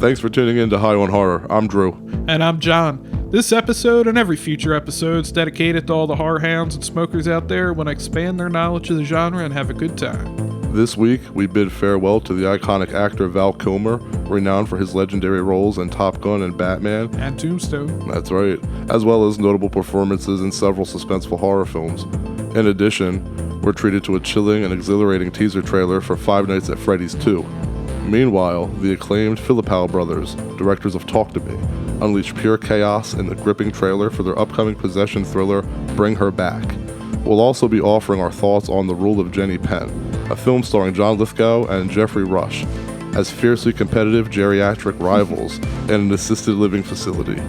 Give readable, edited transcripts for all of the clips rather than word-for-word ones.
Thanks for tuning in to High on Horror. I'm Drew. And I'm John. This episode and every future episode is dedicated to all the horror hounds and smokers out there who want to expand their knowledge of the genre and have a good time. This week, we bid farewell to the iconic actor Val Kilmer, renowned for his legendary roles in Top Gun and Batman. And Tombstone. That's right. As well as notable performances in several suspenseful horror films. In addition, we're treated to a chilling and exhilarating teaser trailer for Five Nights at Freddy's 2. Meanwhile, the acclaimed Philippou brothers, directors of Talk to Me, unleash pure chaos in the gripping trailer for their upcoming possession thriller, Bring Her Back. We'll also be offering our thoughts on The Rule of Jenny Penn, a film starring John Lithgow and Geoffrey Rush, as fiercely competitive geriatric rivals in an assisted living facility.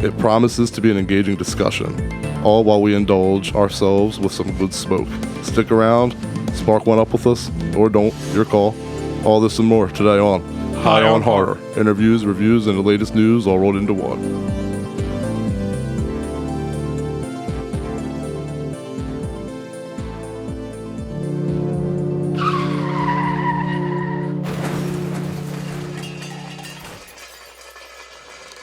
It promises to be an engaging discussion, all while we indulge ourselves with some good smoke. Stick around, spark one up with us, or don't, your call. All this and more today on High on Horror. Interviews, reviews, and the latest news all rolled into one.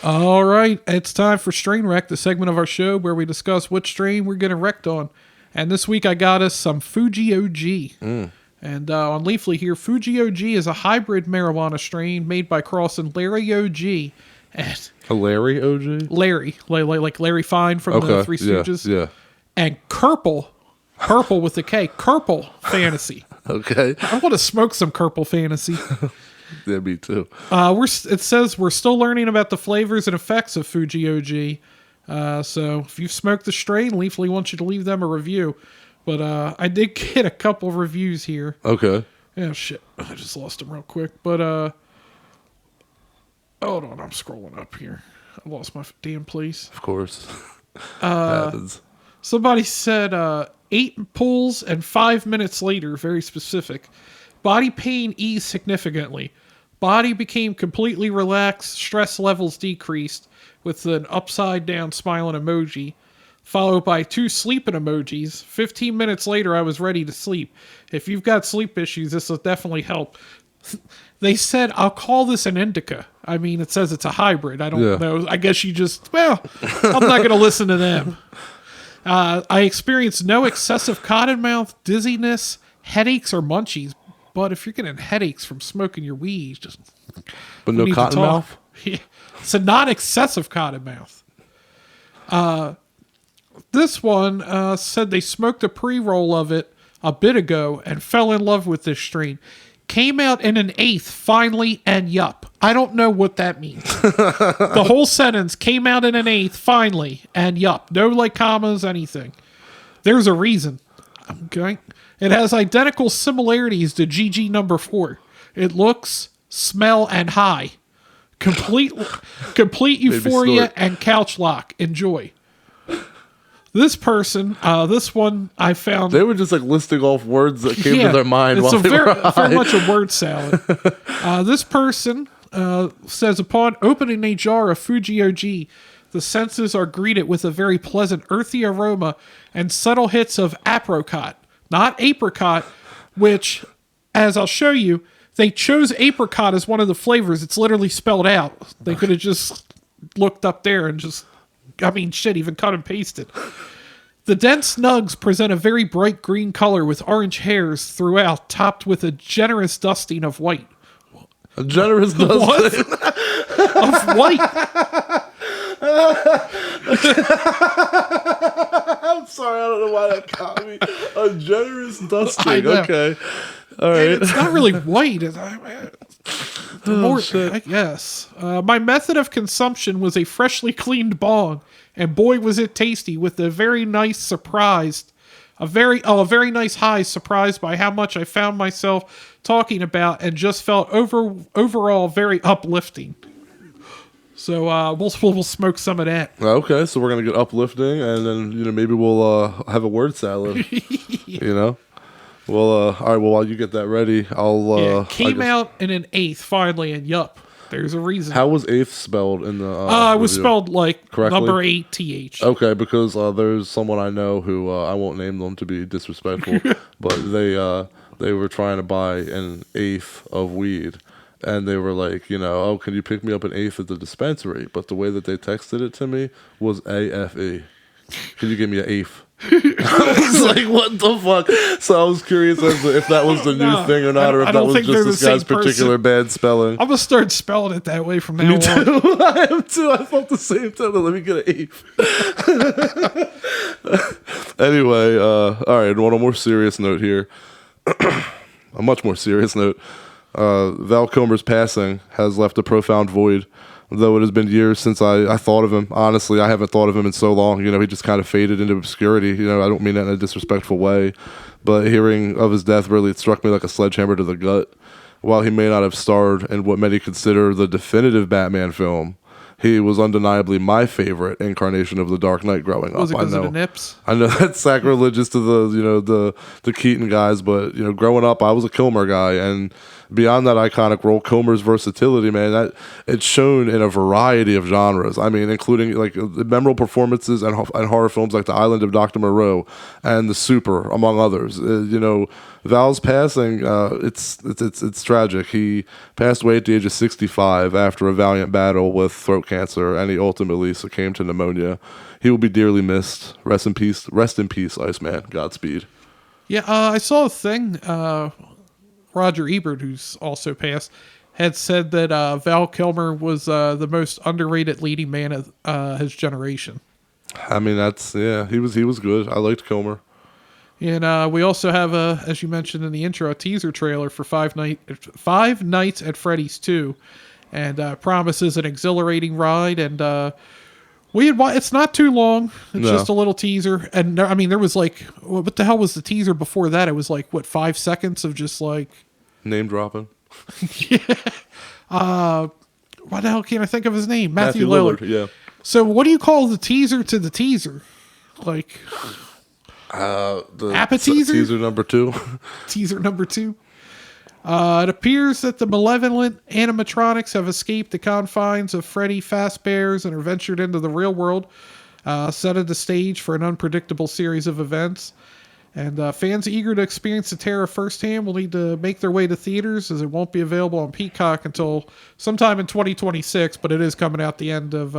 All right, it's time for Strain Wreck, the segment of our show where we discuss which strain we're getting wrecked on. And this week I got us some Fuji OG. And on Leafly here, Fuji OG is a hybrid marijuana strain made by crossing Larry OG and... A Larry OG? Larry, like Larry Fine from the Three Stooges. Yeah. And Purple with a K, Purple Fantasy. Okay. I want to smoke some Purple Fantasy. Yeah, me too. It says we're still learning about the flavors and effects of Fuji OG. So if you've smoked the strain, Leafly wants you to leave them a review. But I did get a couple of reviews here. Okay. Oh, shit. I just lost them real quick. But, hold on. I'm scrolling up here. I lost my damn place. Of course. Happens. Somebody said 8 pulls and 5 minutes later, very specific. Body pain eased significantly. Body became completely relaxed. Stress levels decreased with an upside down smiling emoji, followed by 2 sleeping emojis. 15 minutes later, I was ready to sleep. If you've got sleep issues, this will definitely help. They said, I'll call this an indica. I mean, it says it's a hybrid. I don't know. I guess you just, I'm not going to listen to them. I experienced no excessive cottonmouth, dizziness, headaches, or munchies. But if you're getting headaches from smoking your weed, just... But no cottonmouth? Yeah. It's a non-excessive cottonmouth. This one said they smoked a pre-roll of it a bit ago and fell in love with this strain. Came out in an eighth, finally, and yup. I don't know what that means. The whole sentence, came out in an eighth, finally, and yup. No like commas, anything. There's a reason. Okay. It has identical similarities to GG number 4. It looks, smell, and high. Complete euphoria and couch lock. Enjoy. This person, this one I found... They were just like listing off words that came to their mind while they were high. Very much a word salad. This person says, upon opening a jar of Fuji OG, the senses are greeted with a very pleasant earthy aroma and subtle hits of apricot. Not apricot, which, as I'll show you, they chose apricot as one of the flavors. It's literally spelled out. They could have just looked up there and just... even cut and pasted. The dense nugs present a very bright green color with orange hairs throughout, topped with a generous dusting of white. A generous dusting? Of white. I'm sorry, I don't know why that caught me. A generous dusting. Okay. All right. It's not really white. Shit. I guess. My method of consumption was a freshly cleaned bong, and boy was it tasty with a very nice surprised. A very nice high surprised by how much I found myself talking about and just felt overall very uplifting. So we'll smoke some of that. Okay, so we're gonna get uplifting, and then maybe we'll have a word salad. Well, all right. Well, while you get that ready, I'll. Came out in an eighth finally, and yup, there's a reason. How was eighth spelled in the? It was spelled like correctly? number 8 TH. Okay, because there's someone I know who I won't name them to be disrespectful, but they were trying to buy an eighth of weed. and they were like, oh, can you pick me up an eighth at the dispensary? But the way that they texted it to me was AFE. Can you give me an eighth? I was like, what the fuck? So I was curious as to if that was the new thing or not, or if that was just this guy's particular bad spelling. I'm gonna start spelling it that way from now Me too. on. I am too. I felt the same time. Let me get an eighth. Anyway, all right. On a more serious note here, a much more serious note. Val Kilmer's passing has left a profound void. Though it has been years since I thought of him. Honestly, I haven't thought of him in so long. He just kind of faded into obscurity. I don't mean that in a disrespectful way. But hearing of his death really struck me like a sledgehammer to the gut. While he may not have starred in what many consider the definitive Batman film, he was undeniably my favorite incarnation of the Dark Knight growing up. Was it because of the nips? I know that's sacrilegious to the Keaton guys, but growing up, I was a Kilmer guy, and beyond that iconic role, Kilmer's versatility, man, that it's shown in a variety of genres. I mean, including like memorable performances and horror films like The Island of Dr. Moreau and The Super, among others. Val's passing, it's tragic. He passed away at the age of 65 after a valiant battle with throat cancer, and he ultimately succumbed to pneumonia. He will be dearly missed. Rest in peace, Iceman. Godspeed. Yeah, I saw a thing. Roger Ebert, who's also passed, had said that Val Kilmer was the most underrated leading man of his generation. I mean, he was good. I liked Kilmer. And we also have, as you mentioned in the intro, a teaser trailer for Five Nights at Freddy's 2, and promises an exhilarating ride. And it's not too long. It's just a little teaser. And there was like, what the hell was the teaser before that? It was like, 5 seconds of just like name dropping. Yeah. What the hell can't I think of his name? Matthew Lillard. Yeah. So what do you call the teaser to the teaser? Like the appetizer? Teaser number 2. Teaser number 2. It appears that the malevolent animatronics have escaped the confines of Freddy Fazbear's and are ventured into the real world, setting the stage for an unpredictable series of events. And fans eager to experience the terror firsthand will need to make their way to theaters, as it won't be available on Peacock until sometime in 2026, but it is coming out the end of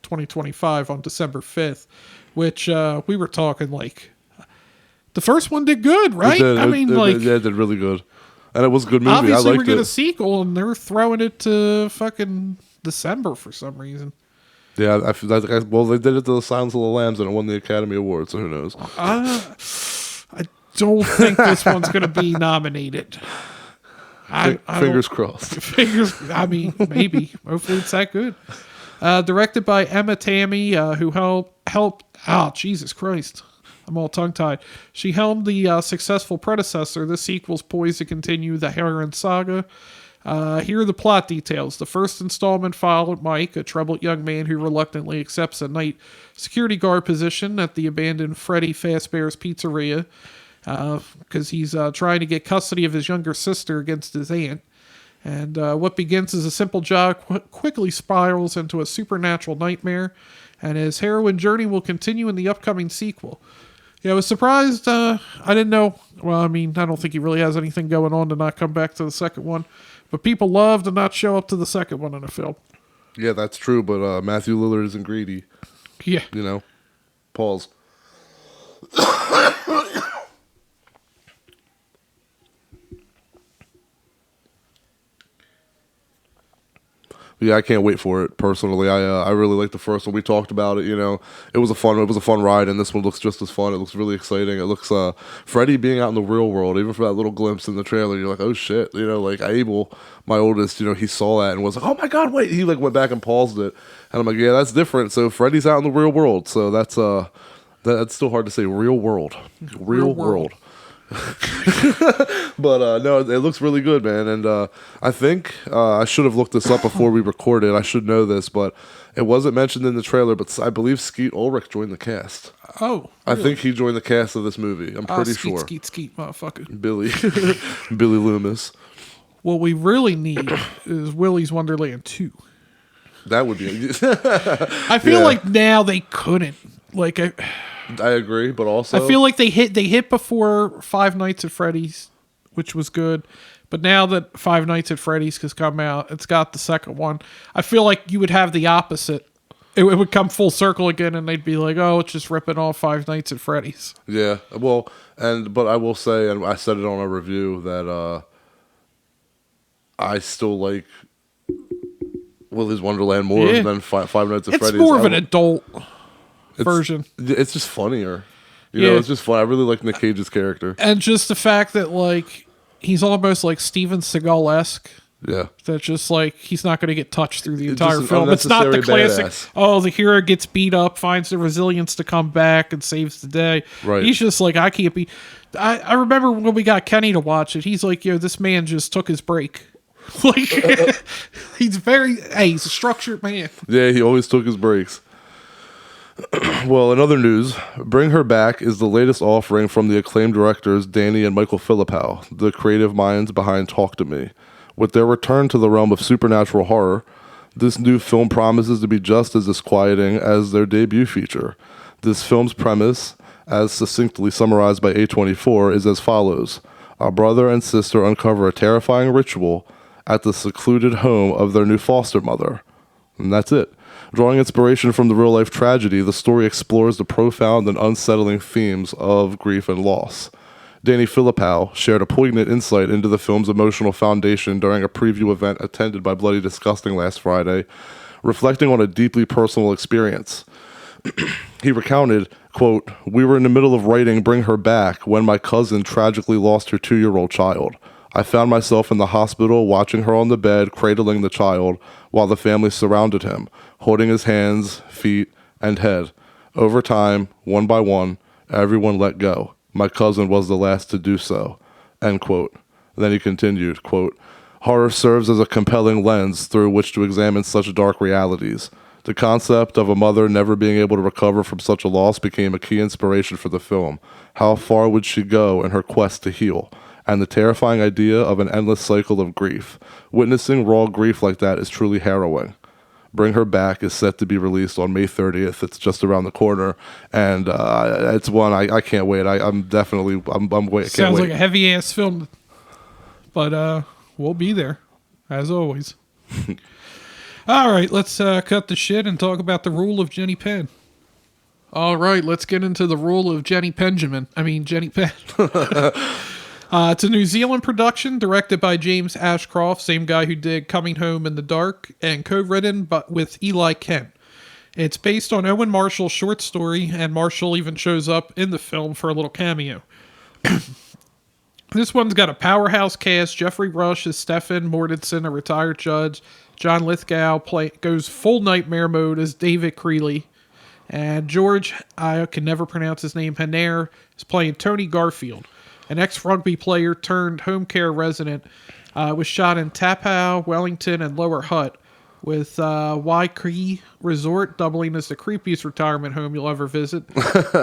2025 on December 5th, which we were talking like the first one did good, right? It did really good. And it was a good movie. Obviously, I liked we're getting it. a sequel, and they're throwing it to fucking December for some reason. Yeah, well, they did it to The Silence of the Lambs, and it won the Academy Award, so who knows? I don't think this one's going to be nominated. Fingers crossed. Maybe. Hopefully it's that good. Directed by Emma Tammy, who helped... Oh, Jesus Christ. I'm all tongue-tied. She helmed the successful predecessor. This sequel's poised to continue the Heron saga. Here are the plot details. The first installment followed Mike, a troubled young man who reluctantly accepts a night security guard position at the abandoned Freddy Fazbear's Pizzeria because he's trying to get custody of his younger sister against his aunt. And what begins as a simple job quickly spirals into a supernatural nightmare, and his heroine journey will continue in the upcoming sequel. Yeah, I was surprised. I didn't know. Well, I don't think he really has anything going on to not come back to the second one. But people love to not show up to the second one in a film. Yeah, that's true, but Matthew Lillard isn't greedy. Yeah. Pause. Yeah, I can't wait for it. Personally, I really like the first one. We talked about it. It was a fun ride, and this one looks just as fun. It looks really exciting. It looks Freddy being out in the real world, even for that little glimpse in the trailer. You're like, oh shit, like Abel, my oldest, he saw that and was like, oh my god, wait. He like went back and paused it, and I'm like, yeah, that's different. So Freddy's out in the real world. So that's still hard to say. Real world, real world. But no, it looks really good, man. And I think I should have looked this up before we recorded. I should know this, but it wasn't mentioned in the trailer. But I believe Skeet Ulrich joined the cast. Oh, really? I think he joined the cast of this movie. I'm pretty sure. Skeet, motherfucker. Billy Loomis. What we really need is Willy's Wonderland 2. That would be. I feel like now they couldn't. Like I agree, but also I feel like they hit before Five Nights at Freddy's, which was good, But now that Five Nights at Freddy's has come out, it's got the second one. I feel like you would have the opposite. It would come full circle again, and they'd be like, "Oh, it's just ripping off Five Nights at Freddy's." Yeah, well, but I will say, and I said it on a review, that I still like Willy's Wonderland more than Five Nights at Freddy's. It's more of an adult version. It's just funnier. You know, it's just fun. I really like Nick Cage's character. And just the fact that, like, he's almost like Steven Seagal-esque. Yeah. That's just like, he's not going to get touched through the entire film. It's not the classic, the hero gets beat up, finds the resilience to come back and saves the day. Right. He's just like, I can't be... I remember when we got Kenny to watch it, he's like, this man just took his break. Like, he's a structured man. Yeah, he always took his breaks. Well, in other news, Bring Her Back is the latest offering from the acclaimed directors Danny and Michael Philippow, the creative minds behind Talk to Me. With their return to the realm of supernatural horror, this new film promises to be just as disquieting as their debut feature. This film's premise, as succinctly summarized by A24, is as follows. A brother and sister uncover a terrifying ritual at the secluded home of their new foster mother. And that's it. Drawing inspiration from the real-life tragedy, the story explores the profound and unsettling themes of grief and loss. Danny Philippow shared a poignant insight into the film's emotional foundation during a preview event attended by Bloody Disgusting last Friday, reflecting on a deeply personal experience. He recounted, quote, "We were in the middle of writing Bring Her Back when my cousin tragically lost her 2-year-old child. I found myself in the hospital watching her on the bed, cradling the child, while the family surrounded him, holding his hands, feet, and head. Over time, one by one, everyone let go. My cousin was the last to do so." End quote. Then he continued, quote, "Horror serves as a compelling lens through which to examine such dark realities. The concept of a mother never being able to recover from such a loss became a key inspiration for the film. How far would she go in her quest to heal? And the terrifying idea of an endless cycle of grief. Witnessing raw grief like that is truly harrowing. Bring Her Back is set to be released on May 30th. It's just around the corner, and it's one I can't wait. I'm waiting. Sounds like a heavy ass film, but we'll be there as always. All right, let's cut the shit and talk about the rule of Jenny Penn. All right, let's get into the rule of Jenny Penn. It's a New Zealand production directed by James Ashcroft, same guy who did Coming Home in the Dark, and co-written with Eli Kent. It's based on Owen Marshall's short story, and Marshall even shows up in the film for a little cameo. This one's got a powerhouse cast. Geoffrey Rush is Stefan Mortensen, a retired judge. John Lithgow goes full nightmare mode as David Creeley. And George, I can never pronounce his name, Henare, is playing Tony Garfield, an ex-rugby player turned home care resident. Was shot in Tapau, Wellington, and Lower Hutt, with Waikiki Resort doubling as the creepiest retirement home you'll ever visit.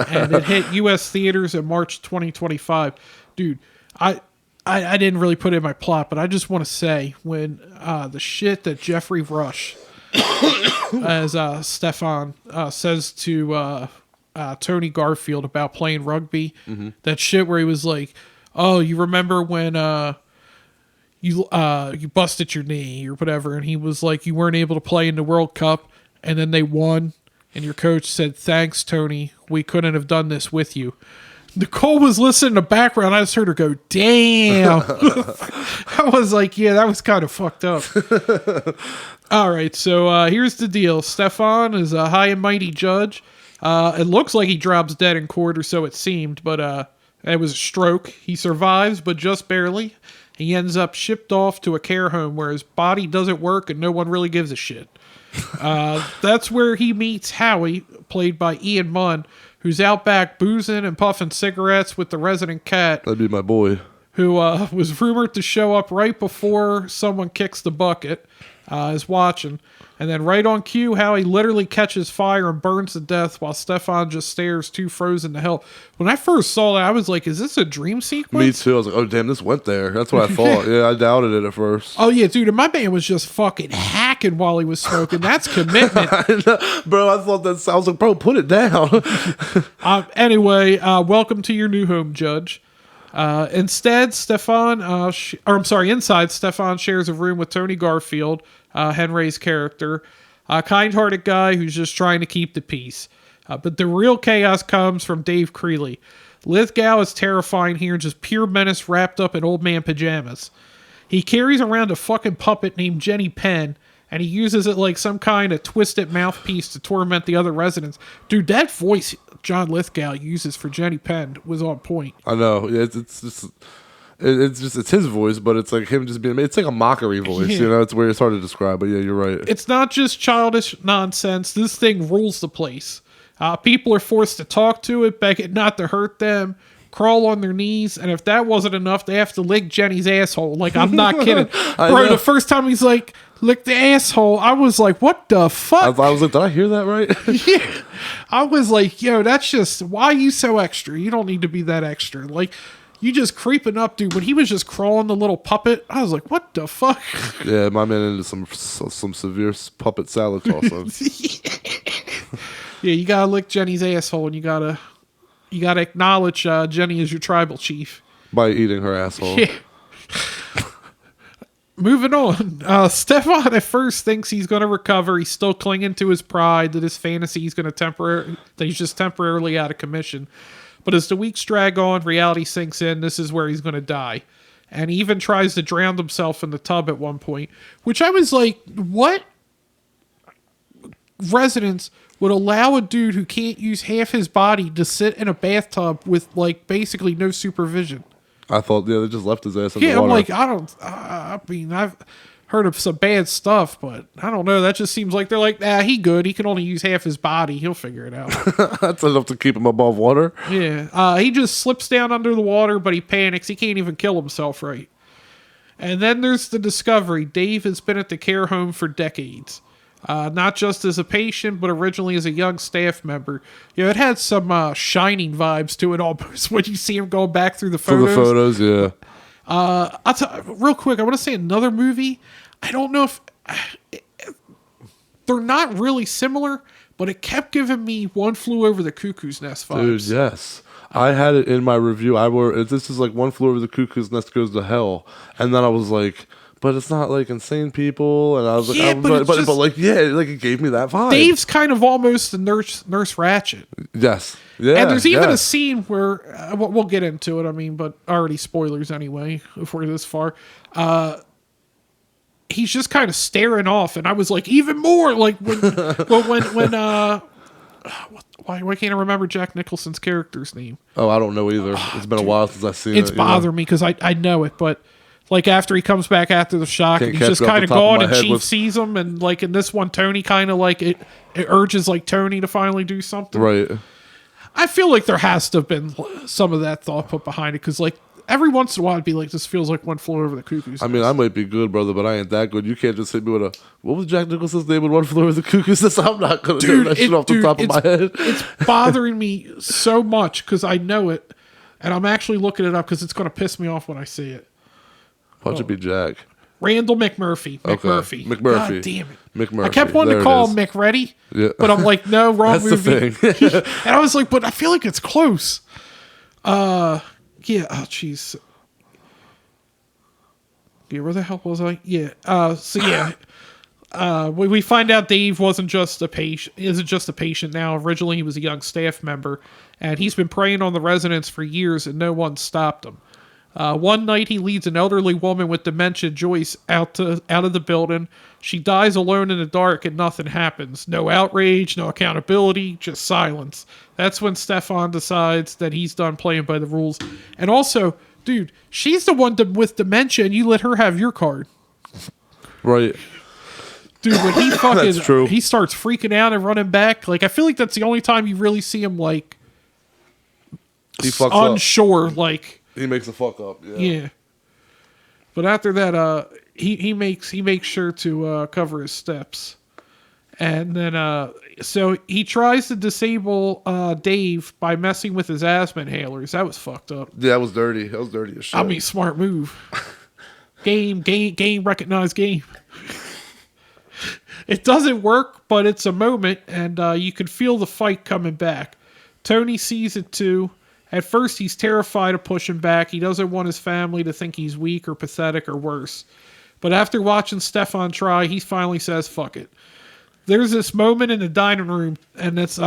And it hit U.S. theaters in March 2025. Dude, I didn't really put it in my plot, but I just want to say, when the shit that Geoffrey Rush, as Stefan, says to Tony Garfield about playing rugby, that shit where he was like, "Oh, you remember when you busted your knee or whatever," and he was like, "You weren't able to play in the World Cup, and then they won, and your coach said, 'Thanks, Tony, we couldn't have done this with you.'" Nicole was listening in the background. I just heard her go, "Damn." I was like, yeah, that was kind of fucked up. All right, so here's the deal. Stefan is a high and mighty judge. It looks like he drops dead in court, or so it seemed, but it was a stroke. He survives, but just barely. He ends up shipped off to a care home where his body doesn't work and no one really gives a shit. That's where he meets Howie, played by Ian Munn, who's out back boozing and puffing cigarettes with the resident cat. That'd be my boy. Who was rumored to show up right before someone kicks the bucket, is watching. And then right on cue, Howie literally catches fire and burns to death while Stefan just stares too frozen to hell. When I first saw that, I was like, is this a dream sequence? Me too. I was like, oh, damn, this went there. That's what I thought. Yeah, I doubted it at first. Oh, yeah, dude. And my man was just fucking hacking while he was smoking. That's commitment. Bro, I thought that. I was like, bro, put it down. Anyway, welcome to your new home, Judge. Inside, Stefan shares a room with Tony Garfield, Henry's character, a kind-hearted guy who's just trying to keep the peace. But the real chaos comes from Dave Creeley. Lithgow is terrifying here, just pure menace wrapped up in old man pajamas. He carries around a fucking puppet named Jenny Penn, and he uses it like some kind of twisted mouthpiece to torment the other residents. Dude, that voice John Lithgow uses for Jenny Penn was on point. I know. Yeah, it's his voice, but it's like him just being. It's like a mockery voice. Yeah. You know, it's weird. It's hard to describe, but yeah, you're right. It's not just childish nonsense. This thing rules the place. People are forced to talk to it, beg it not to hurt them, crawl on their knees, and if that wasn't enough, they have to lick Jenny's asshole. Like, I'm not kidding. Bro, the first time he's like, lick the asshole, I was like, what the fuck? I was like, did I hear that right? Yeah. I was like, yo, that's just, why are you so extra? You don't need to be that extra. Like, you just creeping up, dude. When he was just crawling the little puppet, I was like, what the fuck? Yeah, my man into some severe puppet salad tossing. Yeah, you gotta lick Jenny's asshole, and you gotta acknowledge Jenny as your tribal chief by eating her asshole. Yeah. Moving on, Stefan at first thinks he's gonna recover. He's still clinging to his pride that his fantasy is that he's just temporarily out of commission. But as the weeks drag on, reality sinks in. This is where he's gonna die, and he even tries to drown himself in the tub at one point. Which I was like, what residents would allow a dude who can't use half his body to sit in a bathtub with, like, basically no supervision? I thought, yeah, they just left his ass in the water. Yeah, I'm like, I mean, I've heard of some bad stuff, but I don't know. That just seems like they're like, he good. He can only use half his body. He'll figure it out. That's enough to keep him above water. Yeah. He just slips down under the water, but he panics. He can't even kill himself right. And then there's the discovery. Dave has been at the care home for decades. Not just as a patient, but originally as a young staff member. You know, it had some Shining vibes to it almost when you see him going back through the photos. Through the photos, yeah. I'll tell real quick, I want to say another movie. I don't know if... they're not really similar, but it kept giving me One Flew Over the Cuckoo's Nest vibes. Dude, yes. I had it in my review. This is like One Flew Over the Cuckoo's Nest Goes to Hell. And then I was like... But it's not like insane people, and I was like, yeah, but it gave me that vibe. Dave's kind of almost the Nurse Ratched. Yes, yeah. And there's even a scene where we'll get into it. I mean, but already spoilers anyway. If we're this far, he's just kind of staring off, and I was like, even more like when why can't I remember Jack Nicholson's character's name? Oh, I don't know either. It's been a while since I've seen it. It's bothering me because I know it, but. Like, after he comes back after the shock, and he's just kind of gone, and Chief sees him, and, like, in this one, Tony kind of, like, it urges, like, Tony to finally do something. Right. I feel like there has to have been some of that thought put behind it, because, like, every once in a while, I'd be like, this feels like One Flew Over the Cuckoo's Nest. I mean, I might be good, brother, but I ain't that good. You can't just hit me with what was Jack Nicholson's name in One Flew Over the Cuckoo's Nest? I'm not going to do that shit off the top of my head. It's bothering me so much, because I know it, and I'm actually looking it up, because it's going to piss me off when I see it. Why should be Jack? Randall McMurphy. McMurphy. God damn it. McMurphy. I kept wanting to call him McReady, but I'm like, no, wrong movie. That's the thing. And I was like, but I feel like it's close. Yeah, oh, jeez. Yeah, where the hell was I? Yeah. We find out Dave isn't just a patient now. Originally, he was a young staff member, and he's been preying on the residents for years, and no one stopped him. One night, he leads an elderly woman with dementia, Joyce, out of the building. She dies alone in the dark, and nothing happens. No outrage, no accountability, just silence. That's when Stefan decides that he's done playing by the rules. And also, dude, she's the one with dementia, and you let her have your card. Right. Dude, when he fucking... That's true. He starts freaking out and running back. Like, I feel like that's the only time you really see him, like... He fucks unsure, up. like... He makes a fuck up. Yeah. But after that, he makes sure to cover his steps, and then so he tries to disable Dave by messing with his asthma inhalers. That was fucked up. Yeah, that was dirty. That was dirty as shit. I mean, smart move. Game, recognized game. It doesn't work, but it's a moment, and you can feel the fight coming back. Tony sees it too. At first, he's terrified of pushing back. He doesn't want his family to think he's weak or pathetic or worse. But after watching Stefan try, he finally says, fuck it. There's this moment in the dining room, and that's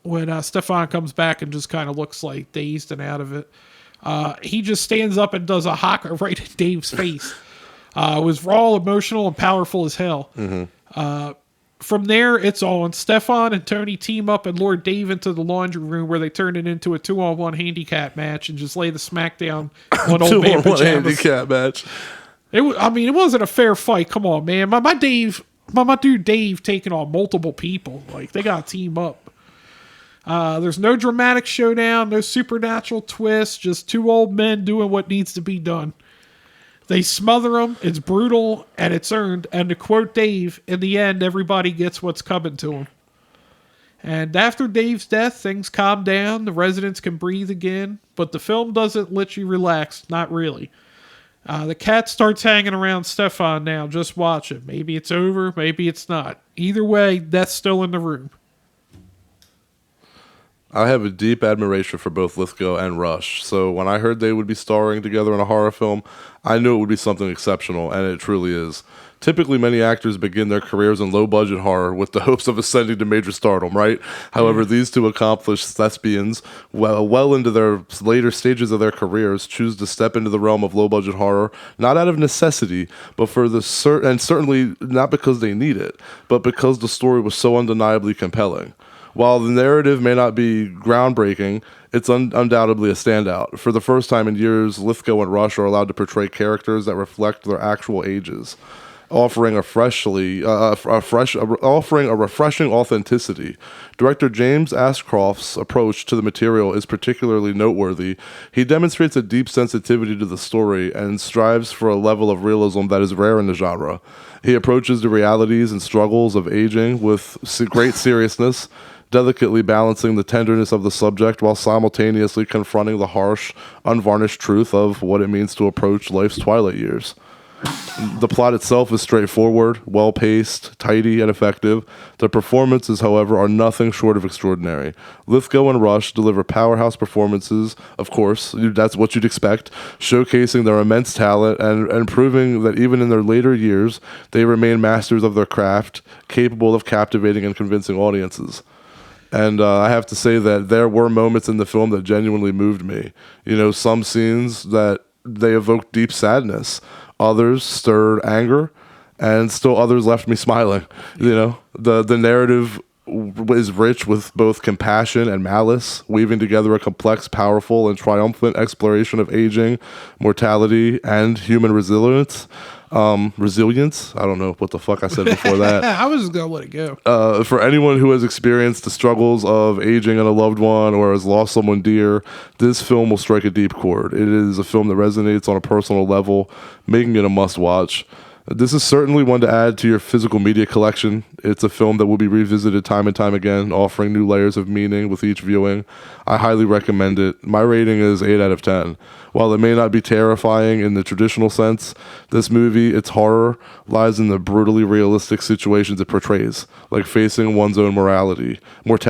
when Stefan comes back and just kind of looks like dazed and out of it. He just stands up and does a haka right in Dave's face. It was raw, emotional, and powerful as hell. From there, it's on. Stefan and Tony team up and lure Dave into the laundry room where they turn it into a 2-on-1 handicap match and just lay the smackdown on old man 2-on-1 pajamas. handicap match. It wasn't a fair fight. Come on, man. My dude Dave taking on multiple people. Like, they got to team up. There's no dramatic showdown, no supernatural twist, just two old men doing what needs to be done. They smother them, it's brutal, and it's earned, and to quote Dave, in the end, everybody gets what's coming to them. And after Dave's death, things calm down, the residents can breathe again, but the film doesn't let you relax, not really. The cat starts hanging around Stefan now, just watch it. Maybe it's over, maybe it's not. Either way, death's still in the room. I have a deep admiration for both Lithgow and Rush, so when I heard they would be starring together in a horror film, I knew it would be something exceptional, and it truly is. Typically, many actors begin their careers in low-budget horror with the hopes of ascending to major stardom, right? However, these two accomplished thespians, well into their later stages of their careers, choose to step into the realm of low-budget horror, not out of necessity, but for and certainly not because they need it, but because the story was so undeniably compelling. While the narrative may not be groundbreaking, it's undoubtedly a standout. For the first time in years, Lithgow and Rush are allowed to portray characters that reflect their actual ages, offering a refreshing authenticity. Director James Ashcroft's approach to the material is particularly noteworthy. He demonstrates a deep sensitivity to the story and strives for a level of realism that is rare in the genre. He approaches the realities and struggles of aging with great seriousness, delicately balancing the tenderness of the subject while simultaneously confronting the harsh, unvarnished truth of what it means to approach life's twilight years. The plot itself is straightforward, well-paced, tidy, and effective. The performances, however, are nothing short of extraordinary. Lithgow and Rush deliver powerhouse performances, of course, that's what you'd expect, showcasing their immense talent and proving that even in their later years, they remain masters of their craft, capable of captivating and convincing audiences. And I have to say that there were moments in the film that genuinely moved me. You know, some scenes that they evoked deep sadness. Others stirred anger, and still others left me smiling. You know, the narrative is rich with both compassion and malice, weaving together a complex, powerful, and triumphant exploration of aging, mortality, and human resilience. Resilience. I don't know what the fuck I said before that. I was just gonna let it go. For anyone who has experienced the struggles of aging on a loved one or has lost someone dear, this film will strike a deep chord. It is a film that resonates on a personal level, making it a must-watch. This is certainly one to add to your physical media collection. It's a film that will be revisited time and time again, offering new layers of meaning with each viewing. I highly recommend it. My rating is 8 out of 10. While it may not be terrifying in the traditional sense, this movie, its horror, lies in the brutally realistic situations it portrays, like facing one's own mortality, like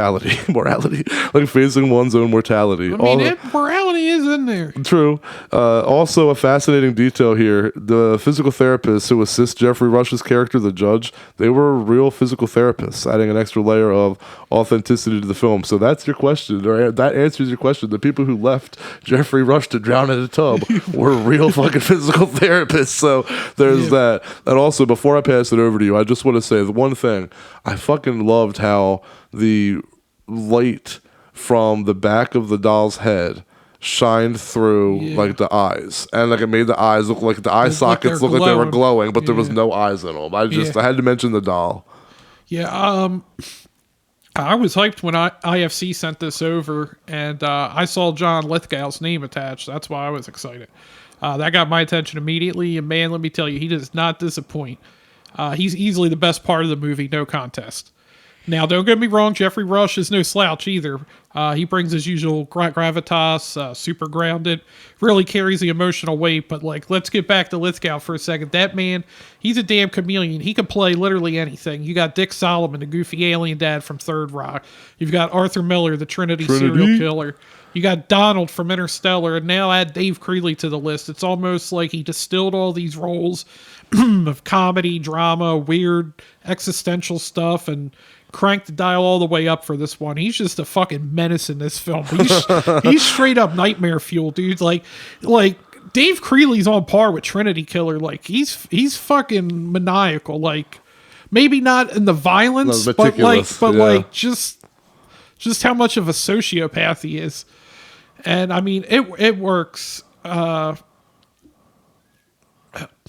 facing one's own mortality. I mean, morality is in there. True. Also, a fascinating detail here, the physical therapist who assists Geoffrey Rush's character, the judge, they were real physical therapists, adding an extra layer of authenticity to the film. So that's your question, or that answers your question. The people who left Geoffrey Rush to drown in a tub were real fucking physical therapists. So there's that. And also, before I pass it over to you, I just want to say the one thing. I fucking loved how the light from the back of the doll's head shined through like the eyes, and like it made the eyes look like the eye sockets look like they were glowing, but there was no eyes in them. I had to mention the doll. I was hyped when IFC sent this over, and I saw John Lithgow's name attached. That's why I was excited. That got my attention immediately, and man, let me tell you, he does not disappoint. He's easily the best part of the movie, no contest. Now, don't get me wrong, Geoffrey Rush is no slouch either. He brings his usual gravitas, super grounded, really carries the emotional weight. But, like, let's get back to Lithgow for a second. That man, he's a damn chameleon. He can play literally anything. You got Dick Solomon, the goofy alien dad from Third Rock. You've got Arthur Miller, the Trinity serial killer. You got Donald from Interstellar, and now add Dave Creeley to the list. It's almost like he distilled all these roles of comedy, drama, weird existential stuff, and cranked the dial all the way up for this one. He's just a fucking menace in this film. He's straight up nightmare fuel, dude. Like Dave Creeley's on par with Trinity Killer. Like he's fucking maniacal. Like maybe not in the violence, but like just how much of a sociopath he is. And I mean, it works.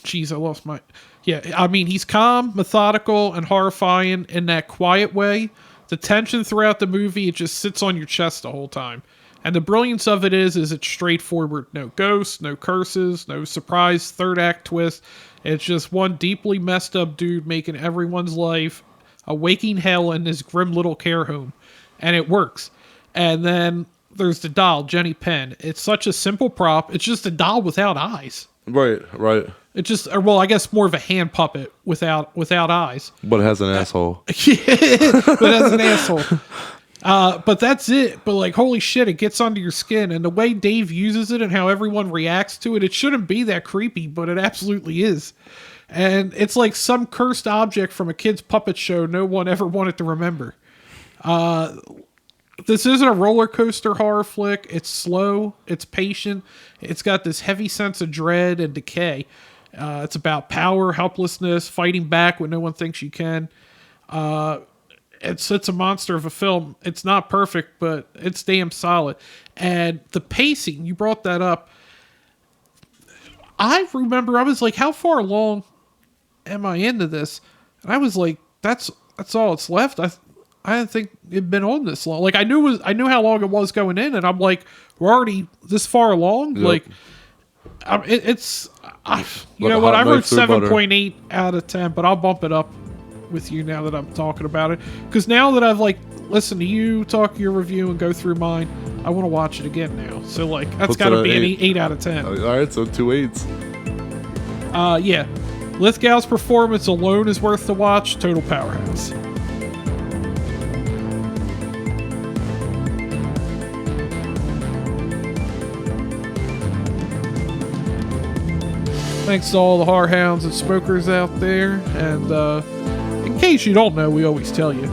Jeez, I lost my... Yeah, I mean, he's calm, methodical, and horrifying in that quiet way. The tension throughout the movie, it just sits on your chest the whole time. And the brilliance of it is it's straightforward. No ghosts, no curses, no surprise third act twist. It's just one deeply messed up dude making everyone's life a waking hell in this grim little care home. And it works. And then there's the doll, Jenny Penn. It's such a simple prop. It's just a doll without eyes. Right. It just, well, I guess more of a hand puppet without eyes. But it has an asshole. Yeah, but it has an asshole. But that's it. But like, holy shit, it gets under your skin. And the way Dave uses it and how everyone reacts to it, it shouldn't be that creepy, but it absolutely is. And it's like some cursed object from a kid's puppet show no one ever wanted to remember. This isn't a roller coaster horror flick. It's slow. It's patient. It's got this heavy sense of dread and decay. It's about power, helplessness, fighting back when no one thinks you can. It's a monster of a film. It's not perfect, but it's damn solid. And the pacing, you brought that up. I remember I was like, how far along am I into this? And I was like, that's all it's left. I didn't think it'd been on this long. Like I knew how long it was going in, and I'm like, we're already this far along. Yep. Like, you know what? I wrote 7.8 out of 10, but I'll bump it up with you now that I'm talking about it. Because now that I've like listened to you talk your review and go through mine, I want to watch it again now. So like that's got to be an 8 out of 10. All right, so 2 8s. Yeah, Lithgow's performance alone is worth the watch. Total powerhouse. Thanks to all the horror hounds and smokers out there. And in case you don't know, we always tell you.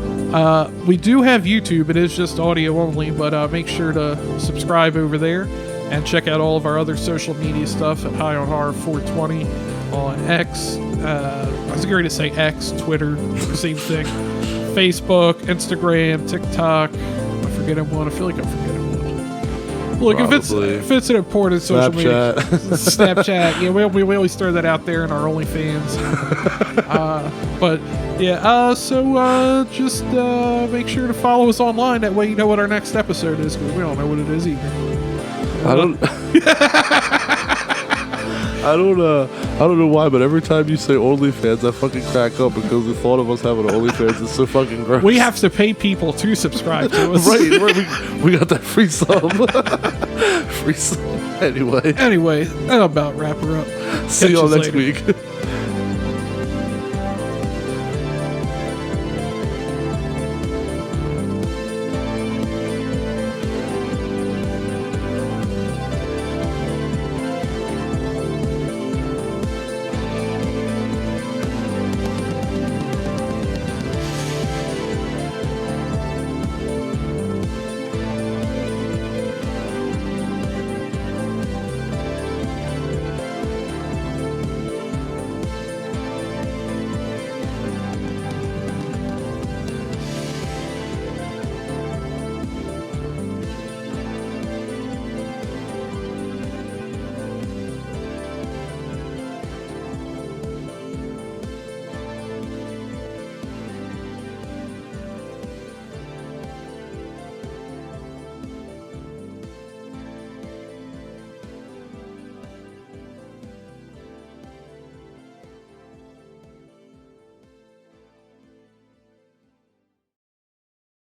We do have YouTube. It is just audio only, but make sure to subscribe over there and check out all of our other social media stuff at High on Horror 420 on X. I was going to say X, Twitter, same thing. Facebook, Instagram, TikTok. I'm forgetting one. I feel like I'm forgetting one. Look, if it's an important social media, Snapchat, yeah, we always throw that out there in our OnlyFans. But yeah, so just make sure to follow us online. That way, you know what our next episode is, because we don't know what it is either. I don't know why, but every time you say OnlyFans, I fucking crack up because the thought of us having an OnlyFans is so fucking gross. We have to pay people to subscribe to us. right. We got that free sub. Free sub. Anyway, that'll about wrap her up. See y'all next week.